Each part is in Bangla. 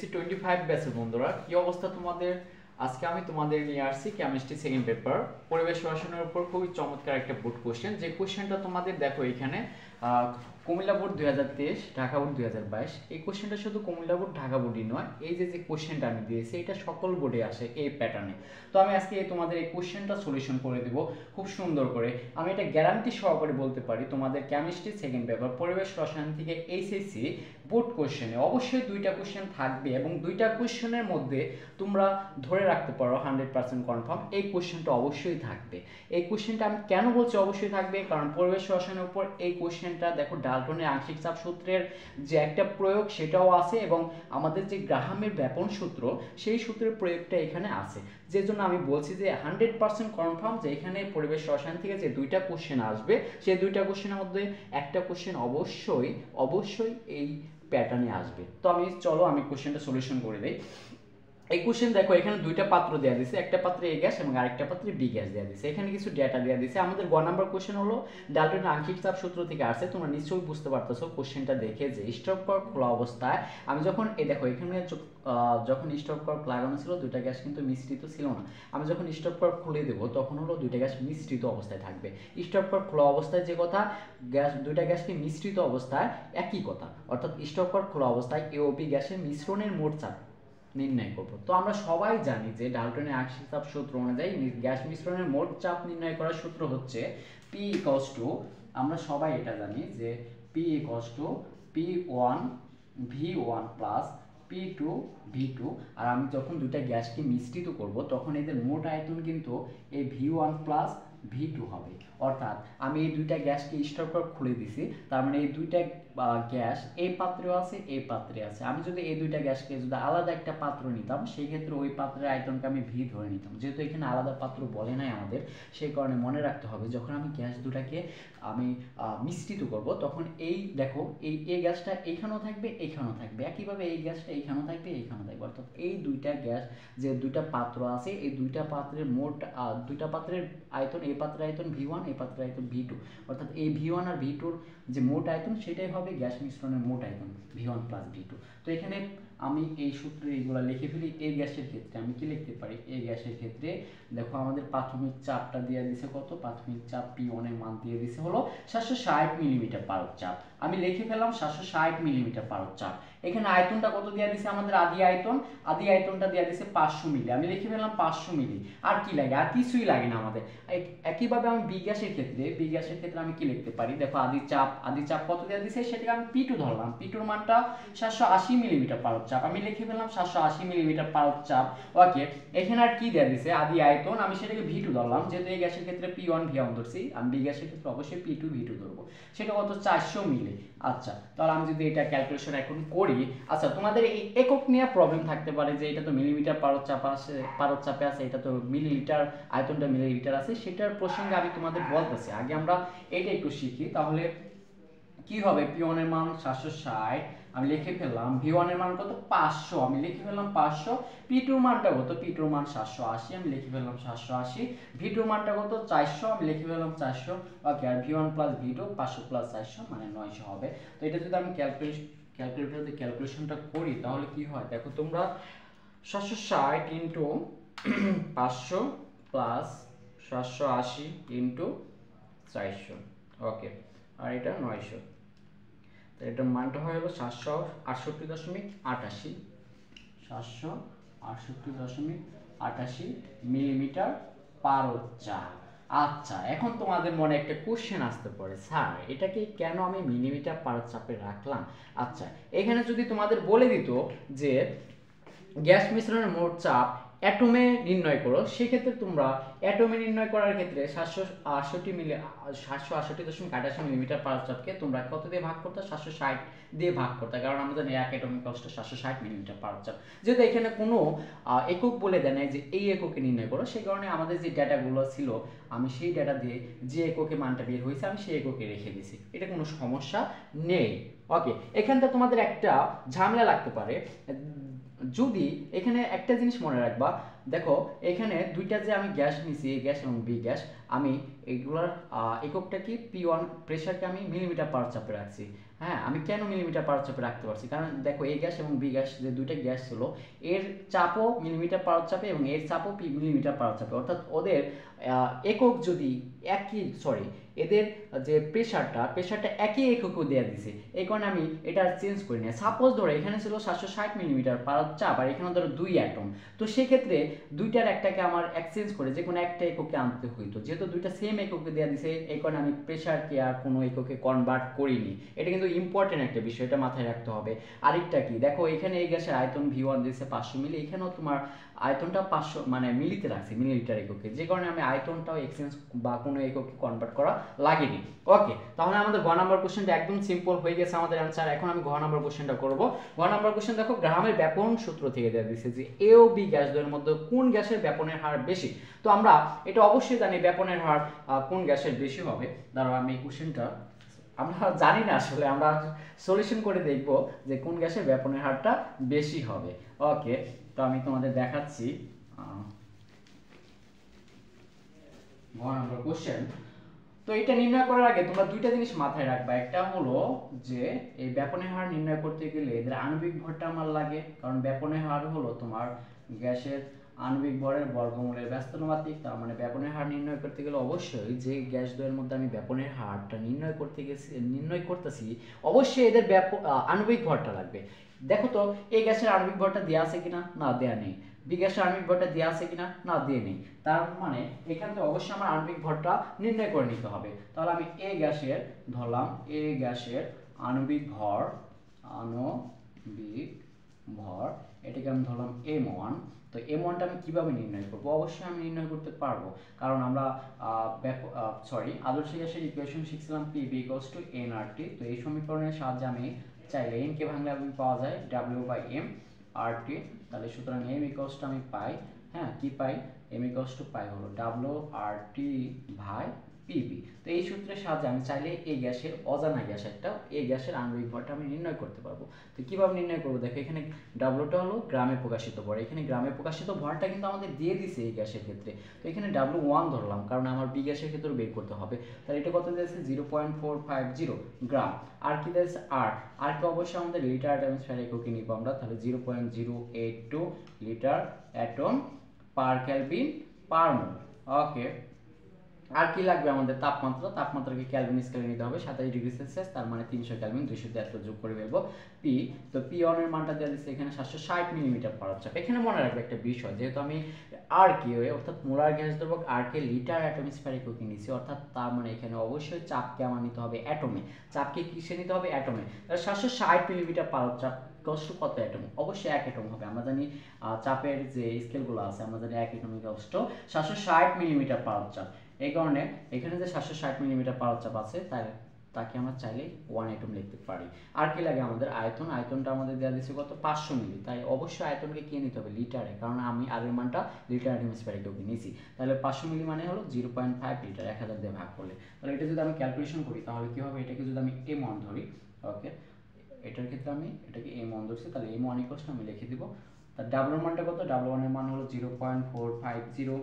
এইচএসসি 25 ব্যাচের বন্ধুরা, কি অবস্থা তোমাদের? আজকে আমি তোমাদের নিয়ে আসছি কেমিস্ট্রি সেকেন্ড পেপার পরিবেশ রসায়নের উপর খুবই চমৎকার একটা বোর্ড কোশ্চেন। যে কোশ্চেনটা তোমাদের দেখো এখানে কুমিল্লা বোর্ড 2023, ঢাকা বোর্ড 2022। এই কোশ্চেনটা শুধু কুমিল্লা বোর্ড ঢাকা বোর্ডই নয়, এই যে কোশ্চেনটা আমি দিয়েছি এটা সকল বোর্ডে আসে এই প্যাটার্নে। তো আমি আজকে তোমাদের এই কোশ্চেনটা সলিউশন করে দেব খুব সুন্দর করে। আমি এটা গ্যারান্টি সহকারে বলতে পারি তোমাদের কেমিস্ট্রি সেকেন্ড পেপার পরিবেশ রসায়ন থেকে এইচএসসি বোর্ড কোশ্চেনে অবশ্যই দুইটা কোশ্চেন থাকবে এবং দুইটা কোশ্চেনের মধ্যে তোমরা ধরে রাখতে পারো 100% কনফার্ম এই কোশ্চেনটা অবশ্যই থাকবে। এই কোশ্চেনটা আমি কেন বলছি অবশ্যই থাকবে, কারণ পরিবেশ রসায়নের উপর এই কোশ্চেনটা দেখো ডাল্টনের আংশিক চাপ সূত্রের যে একটা প্রয়োগ সেটাও আছে এবং আমাদের যে গ্রাহামের ব্যাপন সূত্র সেই সূত্রের প্রয়োগটা এখানে আছে। যে জন্য আমি বলছি যে 100% কনফার্ম যে এখানে পরিবেশ রসায়ন থেকে যে দুইটা কোশ্চেন আসবে সেই দুইটা কোশ্চেনের মধ্যে একটা কোশ্চেন অবশ্যই এই প্যাটার্নে আসবে। তো চলো আমি কোশ্চেনটা সলিউশন করে দেই। এই কোশ্চেন দেখো এখানে দুইটা পাত্র দেওয়া দিয়েছে, একটা পাত্রে এ গ্যাস এবং আরেকটা পাত্রে বি গ্যাস দেওয়া দিয়েছে। এখানে কিছু ডেটা দেওয়া দিয়েছে। আমাদের গ নাম্বার কোশ্চেন হলো ডাল্টনের আংশিক চাপ সূত্র থেকে আসছে। তোমরা নিশ্চয়ই বুঝতে পারতেছো কোশ্চেনটা দেখে যে স্টপ কর্ক খোলা অবস্থায় আমি যখন এই দেখো এখানে যখন স্টপ কর্ক লাগানো ছিল দুইটা গ্যাস কিন্তু মিশ্রিত ছিল না। আমি যখন স্টপ কর্ক খুলে দেবো তখন হলো দুইটা গ্যাস মিশ্রিত অবস্থায় থাকবে। স্টপ কর্ক খোলা অবস্থায় যে কথা, দুইটা গ্যাসকে মিশ্রিত অবস্থায় একই কথা, অর্থাৎ স্টপ কর্ক খোলা অবস্থায় এ ও বি গ্যাসের মিশ্রণের মোট চাপ নির্ণয় করব। তো আমরা সবাই জানি যে ডাল্টনের আংশিক চাপ সূত্র অনুযায়ী গ্যাস মিশ্রণের মোট চাপ নির্ণয় করার সূত্র হচ্ছে P ইকুয়ালস টু, আমরা সবাই এটা জানি যে P equals to P1 V1 plus P2 V2। আর আমি যখন দুইটা গ্যাসকে মিশ্রিত করব তখন এদের মোট আয়তন কিন্তু এই V1 প্লাস V2 হবে। অর্থাৎ আমি এই দুইটা গ্যাসকে স্টপ কর্ক খুলে দিছি, তার মানে এই দুইটা গ্যাস এই পাত্রেও আছে এই পাত্রে আছে। আমি যদি এই দুইটা গ্যাসকে যদি আলাদা একটা পাত্র নিতাম সেই ক্ষেত্রে ওই পাত্রের আয়তনকে আমি ভি ধরে নিতাম। যেহেতু এখানে আলাদা পাত্র বলে নাই আমাদের, সেই কারণে মনে রাখতে হবে যখন আমি গ্যাস দুটাকে আমি মিশ্রিত করব তখন এই দেখো এই গ্যাসটা এইখানেও থাকবে এইখানেও থাকবে, একইভাবে এই গ্যাসটা এইখানেও থাকবে এইখানেও থাকবে। অর্থাৎ এই দুইটা গ্যাস যে দুইটা পাত্র আছে এই দুইটা পাত্রের মোট দুইটা পাত্রের আয়তন, এই পাত্রের আয়তন V1 এই পাত্রের আয়তন V2। অর্থাৎ এই V1 আর V2-র যে মোট আয়তন সেটাই হবে গ্যাস মিশ্রণের মোট আয়তন V1 প্লাস V2। তো এখানে আমি এই সূত্রে এইগুলো লিখে ফেলি। এই গ্যাসের ক্ষেত্রে আমি কি লিখতে পারি? এই গ্যাসের ক্ষেত্রে দেখো আমাদের প্রাথমিক চাপটা দিয়ে দিছে কত, প্রাথমিক চাপ P1 এর মান দিয়ে দিছে হলো 760 মিলিমিটার পারদ চাপ। আমি লিখে ফেললাম 760 মিলিমিটার পারদ চাপ। এখানে আয়তনটা কত দিয়ে দিছে আমাদের? আদি আয়তনটা দিয়ে দিছে 500 মিলি। আমি লিখে ফেললাম 500 মিলি। আর কি লাগে? আর কিছুই লাগে না আমাদের। একইভাবে আমি বি গ্যাসের ক্ষেত্রে আমি কি লিখতে পারি? দেখো আদি চাপ কত দিয়ে দিছে সেটাকে আমি P2 ধরলাম। P2-র মানটা 780 মিলিমিটার পারদ চাপ। আমি লিখে ফেললাম 780 মিলিমিটার পারদ চাপ। ওকে, এখানে আর কি দিয়ে দিছে? আদি আয়তন, আমি সেটাকে V2 ধরলাম। যেহেতু এই গ্যাসের ক্ষেত্রে P1 V1 ধরছি, আমি বি গ্যাসের ক্ষেত্রে অবশ্যই P2 V2 ধরবো। সেটা কত? 400 মিলি। আচ্ছা, তাহলে আমি যদি এটা ক্যালকুলেশন এখন করি, আচ্ছা তোমাদের এই একক নিয়ে প্রবলেম থাকতে পারে যে এটা তো মিলিমিটার পারদ চাপে আছে, এটা তো মিলিলিটার, আয়তনটা মিলিলিটার আছে। সেটার প্রসঙ্গে আমি তোমাদের বলতেছি, আগে আমরা এটা একটু শিখি। তাহলে কি হবে? P1 এর মান 760, আমি লিখে ফেললাম। V1 এর মান কত? 500, আমি লিখে ফেললাম 500। P2 এর মানটা কত? P2 এর মান 780, আমি লিখে ফেললাম 780। V2 এর মানটা কত? 400, আমি লিখে ফেললাম 400। ওকে, আর V1 প্লাস V2 500 প্লাস 400 মানে 900 হবে। তো এটা যদি আমি ক্যালকুলেটর দিয়ে ক্যালকুলেশনটা করি তাহলে কি হয় দেখো তোমরা, 760 ইন্টু 500 প্লাস 780 ইন্টু 400। ওকে, আর এটা 900। তো এটার মানটা হয়ে গেল 768.88 768.88 মিলিমিটার পারদ চাপ। আচ্ছা, এখন তোমাদের মনে একটা কোশ্চেন আসতে পারে, স্যার এটাকে কেন আমি মিলিমিটার পারদ চাপে রাখলাম? আচ্ছা, এখানে যদি তোমাদের বলে দিত যে গ্যাস মিশ্রণের মোট চাপ অ্যাটমে নির্ণয় করো, সেক্ষেত্রে তোমরা অ্যাটমে নির্ণয় করার ক্ষেত্রে 768.88 মিলিমিটার পারদ চাপকে তোমরা কত দিয়ে ভাগ করতে? 760 দিয়ে ভাগ করতে, কারণ আমরা জানি এক অ্যাটমিক কষ্ট 760 মিলিমিটার পারদ চাপ। যেহেতু এখানে কোনো একক বলে দেয় নাই যে এই এককে নির্ণয় করো, সেই কারণে আমাদের যে ডেটাগুলো ছিল আমি সেই ডেটা দিয়ে যে এককে মানটা বের হয়েছে আমি সেই এককে রেখে দিয়েছি। এটা কোনো সমস্যা নেই। ওকে, এখানটা তোমাদের একটা ঝামেলা লাগতে পারে। যদি এখানে একটা জিনিস মনে রাখবা, দেখো এখানে দুইটা যে আমি গ্যাস নিছি, এ গ্যাস এবং বি গ্যাস, আমি এগুলার এককটা কি P1 প্রেসারকে আমি মিলিমিটার পার চাপে রাখছি। হ্যাঁ, আমি কেন মিলিমিটার পার চাপে রাখতে পারছি, কারণ দেখো এ গ্যাস এবং বি গ্যাস যে দুইটা গ্যাস ছিল এর চাপও মিলিমিটার পার চাপে এবং এর চাপও মিলিমিটার পার চাপে, অর্থাৎ ওদের একক যদি এদের যে প্রেসারটা একই এককে দেওয়া দিছে, এই কারণে আমি এটা আর চেঞ্জ করি না। সাপোজ ধরো এখানে ছিল 760 মিলিমিটার পার চাপ আর এখানে ধরো 2 অ্যাটম, তো সেক্ষেত্রে দুইটার একটাকে আমার এক্সচেঞ্জ করে যে কোনো একটা এককে আনতে হইতো, যেহেতু দুইটা সেম এককে দেওয়া দিছে এই কারণে আমি প্রেসারকে আর কোনো এককে কনভার্ট করিনি। এটা কিন্তু ইম্পর্টেন্ট একটা বিষয়, এটা মাথায় রাখতে হবে। আরেকটা কি দেখো, এখানে এই গ্যাসের আয়তন V1 দিয়েছে 500 মিলি, এখানেও তোমার আয়তনটা 500 মানে মিলিতে রাখছে, মিলিলিটার এককে, যে কারণে আমি আয়তনটাও এক্সচেঞ্জ বা কোনো এককে কনভার্ট করা লাগেনি। ওকে, তাহলে আমাদের গ নাম্বার কোশ্চেনটা একদম সিম্পল হয়ে গেছে আমাদের অ্যানসার। এখন আমি ঘ নাম্বার কোশ্চেনটা করব। ঘ নাম্বার কোশ্চেন দেখো, গ্রাহামের ব্যাপন সূত্র থেকে দেওয়া দিয়েছে যে এ ও বি গ্যাসদ্বয়ের মধ্যে কোন গ্যাসের ব্যাপনের হার বেশি। তো আমরা এটা অবশ্যই জানি ব্যাপনের হার কোন গ্যাসের বেশি হবে। দাঁড়াও আমি এই কোশ্চেনটা, আমরা জানি না আসলে, আমরা সলিউশন করে দেখব যে কোন গ্যাসের ব্যাপনের হারটা বেশি হবে। ওকে, তো আমি তোমাদের দেখাচ্ছি ঘ নাম্বার কোশ্চেন। তো এটা নির্ণয় করার আগে তোমরা দুইটা জিনিস মাথায় রাখবা। একটা হলো যে এই ব্যাপনের হার নির্ণয় করতে গেলে এদের আণবিক ভরটা আমার লাগে, কারণ ব্যাপনের হার হলো তোমার গ্যাসের আণবিক ভরের বর্গমূলের ব্যস্তানুপাতিক। তার মানে ব্যাপনের হার নির্ণয় করতে গেলে অবশ্যই যে গ্যাস দ্বয়ের মধ্যে আমি ব্যাপনের হারটা নির্ণয় করতেছি অবশ্যই এদের আণবিক ভরটা লাগবে। দেখো তো এই গ্যাসের আণবিক ভরটা দেওয়া আছে কিনা, না দেওয়া নেই। বি গ্যাসের আণবিক ভরটা দেওয়া আছে কিনা, না দিয়ে নেই। তার মানে এখান থেকে অবশ্যই আমার আণবিক ভরটা নির্ণয় করে নিতে হবে। তাহলে আমি এ গ্যাসের ধরলাম, এ গ্যাসের আণবিক ভর এটাকে আমি ধরলাম M1। তো M1টা আমি কিভাবে নির্ণয় করব? অবশ্যই আমি নির্ণয় করতে পারবো, কারণ আমরা আদর্শ গ্যাসের ইকুয়েশন শিখছিলাম PV = nRT। তো এই সমীকরণের সাহায্যে আমি চাইলে n কে ভাঙলে আমি পাওয়া যায় W/m RT। তাহলে সুতরাং m = আমি পাই, হ্যাঁ কি পাই, m = পাই হলো WRT/PV। তো এই সূত্রের সাহায্যে আমি চাইলে এই গ্যাসের অজানা গ্যাস একটা এই গ্যাসের আণবিক ভরটা আমি নির্ণয় করতে পারবো। তো কিভাবে নির্ণয় করবো? দেখো এখানে ডাব্লুটা হলো গ্রামে প্রকাশিত ভর, এখানে গ্রামে প্রকাশিত ভরটা কিন্তু আমাদের দিয়ে দিছে এই গ্যাসের ক্ষেত্রে। তো এখানে W1 ধরলাম, কারণ আমার বি গ্যাসের ক্ষেত্রে বের করতে হবে। তাহলে এটা কত দিয়েছে? 0.450 গ্রাম। আর কি দিয়েছে? আর কি অবশ্যই আমাদের লিটার অ্যাটম স্কয়ার এককে নিব আমরা। তাহলে 0.082 litre atom per kelvin per mole. Okay, আর কি লাগবে আমাদের? তাপমাত্রাকে কেলভিন স্কেলে নিতে হবে 27 ডিগ্রি সেলসিয়াস, তার মানে 300 কেলভিন, 273 যোগ করে ফেলবো। পি, তো P1 এর মানটা দেওয়া দিচ্ছে এখানে 760 মিলিমিটার পার চাপ। এখানে মনে রাখবে একটা বিষয়, যেহেতু আমি আর কি অর্থাৎ মোলার গ্যাস দ্রবক আর কে লিটার অ্যাটম স্কয়ার এককে নিয়েছি, অর্থাৎ তার মানে এখানে অবশ্যই চাপকে আমার নিতে হবে অ্যাটমে। চাপকে কিসে নিতে হবে? অ্যাটমে। তাহলে 760 মিলিমিটার পার চাপ কষ্ট কত অ্যাটম? অবশ্যই 1 অ্যাটম হবে। আমরা জানি চাপের যে স্কেলগুলো আছে, আমরা জানি 1 অ্যাটম কষ্ট 760 মিলিমিটার পার চাপ। এই কারণে এখানে যে 760 মিলিমিটার পার চাপ আছে তাকে আমরা চাইলে 1 অ্যাটম লিখতে পারি। আর কি লাগে আমাদের? আয়তনটা আমাদের দেওয়া দিচ্ছে কত? 500 মিলি। তাই অবশ্যই আয়তনকে কি নিতে হবে? লিটারে, কারণ আমি আগের মানটা লিটার অ্যাটম স্কয়ার এককে নিয়েছি। তাহলে 500 মিলি মানে হলো 0.5 লিটার, 1000 দিয়ে ভাগ করলে। তাহলে এটা যদি আমি ক্যালকুলেশন করি তাহলে কি হবে? এটাকে যদি আমি M1 ধরি, ওকে, এটার ক্ষেত্রে আমি এটাকে M1 ধরছি, তাহলে M1 = আমি লিখে দিব। তার W এর মানটা কত? W1 এর মান হলো 0.450,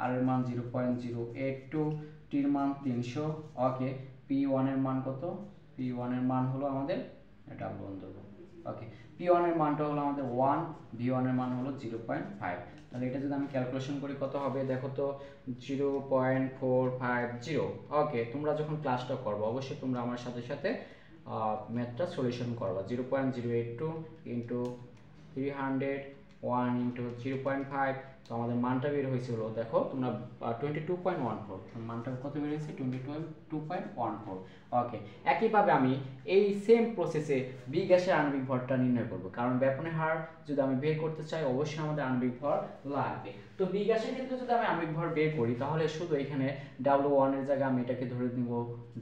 আর এর মান 0.082, টির মান 300। ওকে, P1 এর মান কত? P1 এর মান হলো আমাদের W1 ধরবো। ওকে, P1 এর মানটা হলো আমাদের 1, V1 এর মান হলো 0.5। তাহলে এটা যদি আমি ক্যালকুলেশন করি কত হবে দেখো তো? 0.450। ওকে, তোমরা যখন ক্লাসটা করবে অবশ্যই তোমরা আমার সাথে সাথে ম্যাথটা সলিউশন করবা। 0.082 ইন্টু 300 1 ইন্টু 0.5, তো আমাদের মানটা বের হয়েছিল দেখো তোমরা 22.14। মানটা কত বের হয়েছে? 22.14। ওকে, একইভাবে আমি এই সেম প্রসেসে বি গ্যাসের আণবিক ভরটা নির্ণয় করব, কারণ ব্যাপনের হার যদি আমি বের করতে চাই অবশ্যই আমাদের আণবিক ভর লাগবে। তো বি গ্যাসের ক্ষেত্রে যদি আমি আণবিক ভর বের করি তাহলে শুধু এখানে W1 এর জায়গায় আমি এটাকে ধরে নিব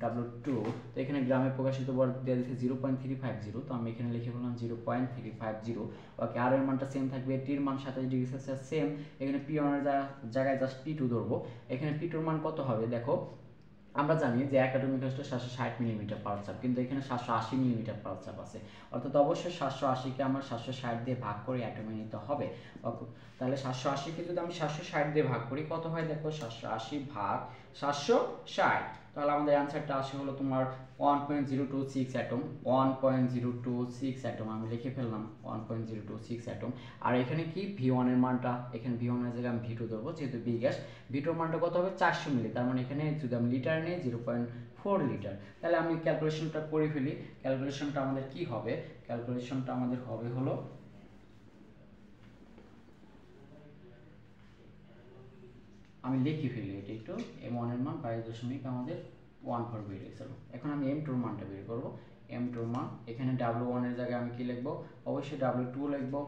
W2। তো এখানে গ্রামে প্রকাশিত ভর দেওয়া দিয়েছে 0.350, তো আমি এখানে লিখে বললাম 0.350। ওকে, আর এর মানটা সেম থাকবে, টির মান 27 ডিগ্রি সেলসিয়াস সেম। এখানে P1 এর জায়গায় জাস্ট P2 ধরবো। এখানে P2 এর মান কত হবে দেখো? আমরা জানি যে এক অ্যাটমিক হচ্ছে 760 মিলিমিটার পার চাপ, কিন্তু এখানে 780 মিলিমিটার পার চাপ আছে, অর্থাৎ অবশ্যই 780কে আমরা 760 দিয়ে ভাগ করে অ্যাটমে নিতে হবে। তাহলে 780কে যদি আমি 760 দিয়ে ভাগ করি কত হয় দেখো, 780 ভাগ 760, তাহলে আমাদের অ্যান্সারটা আসে হলো তোমার 1.026 অ্যাটম। 1.026 অ্যাটম আমি লিখে ফেললাম, 1.026 অ্যাটম। আর এখানে কি V1 এর মানটা, এখানে V1 এর জায়গায় আমি V2 ধরবো, যেহেতু বি গ্যাস, V2 এর মানটা কত হবে 400 মিলি, তার মানে এখানে যদি আমি লিটার নিই 0.4 লিটার। তাহলে আমি ক্যালকুলেশনটা করে ফেলি, ক্যালকুলেশনটা আমাদের কি হবে, ক্যালকুলেশনটা আমাদের হবে হলো, আমি লিখে ফেলি এটা একটু, M1 এর মান 22.14 বের হয়েছিল। এখন আমি M2 এর মানটা বের করব। M2 এর মান, এখানে W1 এর জায়গায় আমি কি লিখবো, অবশ্যই W2 লিখবো,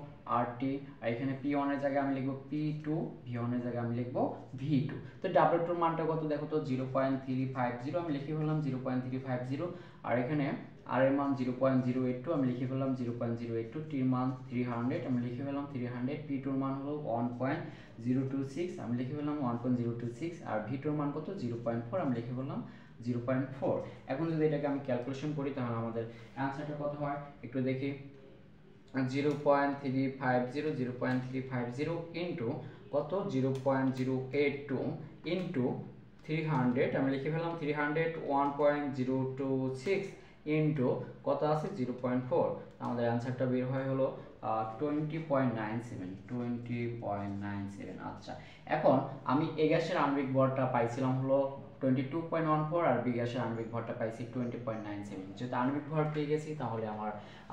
RT, আর এখানে P1 এর জায়গায় আমি লিখবো P2, V1 এর জায়গায় আমি লিখবো V2। তো W2 এর মানটা কত দেখো তো 0.350, আমি লিখে ফেললাম 0.350, আর এখানে আর এর মান 0.082, আমি লিখে ফেললাম 0.082, টির মান 300, আমি লিখে ফেললাম 300, P2 এর মান হলো 1.026, আমি লিখে ফেললাম 1.026, আর V2 এর মান কত 0.4, আমি লিখে ফেললাম 0.4। এখন যদি এটাকে আমি ক্যালকুলেশন করি তাহলে আমাদের অ্যান্সারটা কত হয় একটু দেখি, 0.350 ইন্টু কত 0.082 ইন্টু 300, আমি লিখে ফেললাম 300, 1.026 ইন্টু কত আছে 0.4, আমাদের অ্যান্সারটা বের হয় হলো 20.97। আচ্ছা, এখন আমি এ গ্যাসের আণবিক ভরটা পাইছিলাম হলো 22.14, আর বি গ্যাসের আণবিক ভরটা পাইছি 20.97। যেহেতু আণবিক ভর পেয়ে গেছি তাহলে আমার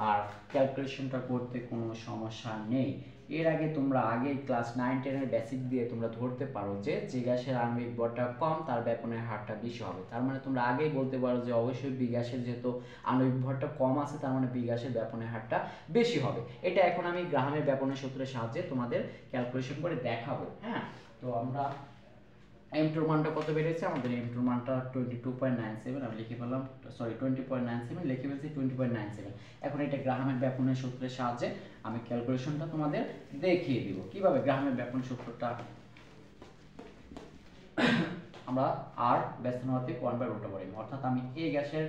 আর ক্যালকুলেশনটা করতে কোনো সমস্যা নেই। এর আগে তোমরা ক্লাস 9-10 এর বেসিক দিয়ে তোমরা ধরতে পারো যে গ্যাসের আণবিক ভরটা কম তার ব্যাপনের হারটা বেশি হবে, তার মানে তোমরা আগেই বলতে পারো যে অবশ্যই বি গ্যাসের যেহেতু আণবিক ভরটা কম আছে তার মানে বি গ্যাসের ব্যাপনের হারটা বেশি হবে। এটা এখন আমি গ্রাহামের ব্যাপনের সূত্রের সাহায্যে তোমাদের ক্যালকুলেশন করে দেখাবো। হ্যাঁ, তো আমরা M2 এর মানটা কত বেরিয়েছে, আমাদের M2 এর মানটা 22.97, আমি লিখে ফেললাম, সরি 20.97 লিখে ফেলছি 20.97। এখন এটা গ্রাহামের ব্যাপনের সূত্রের সাহায্যে আমি ক্যালকুলেশনটা তোমাদের দেখিয়ে দিব কিভাবে গ্রাহামের ব্যাপনের সূত্রটা আমরা R ব্যস্তানুপাতিক 1/√m, অর্থাৎ আমি এই গ্যাসের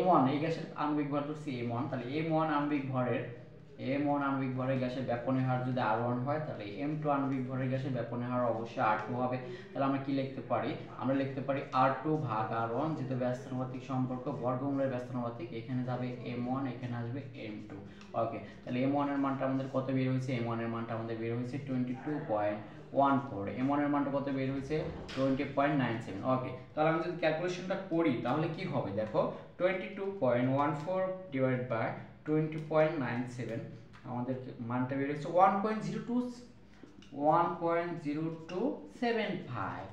M1, এই গ্যাসের আণবিক ভর ধরছি M1, তাহলে M1 আণবিক ভরের গ্যাসের ব্যাপনের হার যদি R1 হয় তাহলে M2 আণবিক ভরের গ্যাসের ব্যাপনের হার অবশ্যই R2 হবে। তাহলে আমরা কি লিখতে পারি, আমরা লিখতে পারি R2 ভাগ R1, যেহেতু ব্যস্তানুপাতিক সম্পর্ক বর্গমূলের ব্যস্তানুপাতিক, এখানে যাবে M1, এখানে আসবে M2। ওকে, তাহলে M1 এর মানটা আমাদের কত বের হয়েছে, M1 এর মানটা আমাদের বের হয়েছে 22.14, M1 এর মানটা কত বের হয়েছে 20.97। ওকে, তাহলে আমি যদি ক্যালকুলেশনটা করি তাহলে কি হবে দেখো, 22.14 ডিভাইড বাই 20.97, আমাদের মানটা বের হচ্ছে 1.0275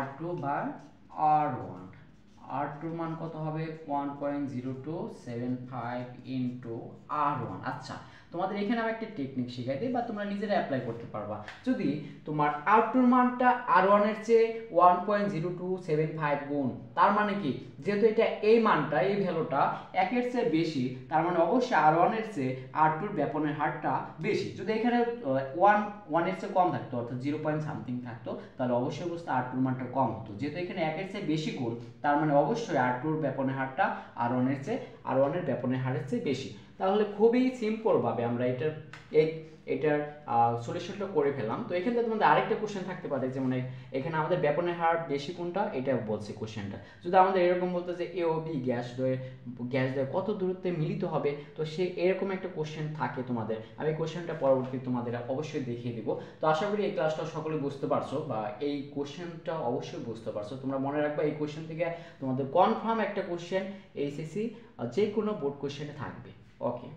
R2 বাই R1। R2 মান কত হবে 1.0275 ইন্টু R1। আচ্ছা, তোমাদের এখানে আমি একটা টেকনিক শিখাই দিই বা তোমরা নিজেরা অ্যাপ্লাই করতে পারবা। যদি তোমার R2 এর মানটা R1 এর চেয়ে 1.0275 গুণ, তার মানে কি, যেহেতু এটা এই মানটা, এই ভ্যালুটা 1 এর চেয়ে বেশি, তার মানে অবশ্যই R1 এর চেয়ে R2 এর ব্যাপনের হারটা বেশি। যদি এখানে 1 এর চেয়ে কম থাকতো, অর্থাৎ 0 পয়েন্ট সামথিং থাকতো, তাহলে অবশ্যই বুঝতে R2 এর মানটা কম হতো। যেহেতু এখানে 1 এর চেয়ে বেশি গুণ, তার মানে অবশ্যই R2 এর ব্যাপনের হারটা R1 এর ব্যাপনের হারের চেয়ে বেশি। তাহলে খুবই সিম্পল ভাবে আমরা এটার সলিউশনটা করে ফেললাম। তো এখানে তোমাদের আরেকটা কোশ্চেন থাকতে পারে, যেমন এখানে আমাদের ব্যাপনের হার বেশি কোনটা এটা বলছে কোশ্চেনটা। যদি আমাদের এরকম বলতো যে এ ও বি গ্যাস দ্বয় কত দূরত্বে মিলিত হবে, তো সে এরকম একটা কোশ্চেন থাকে তোমাদের, আমি কোশ্চেনটা পরবর্তী তোমাদের অবশ্যই দেখিয়ে দিব। তো আশা করি এই ক্লাসটা সকলে বুঝতে পারছো বা এই কোশ্চেনটা অবশ্যই বুঝতে পারছো। তোমরা মনে রাখবা এই কোশ্চেন থেকে তোমাদের কনফার্ম একটা কোশ্চেন এইচএসসি যে কোনো বোর্ড কোশ্চেনে থাকবে। ওকে।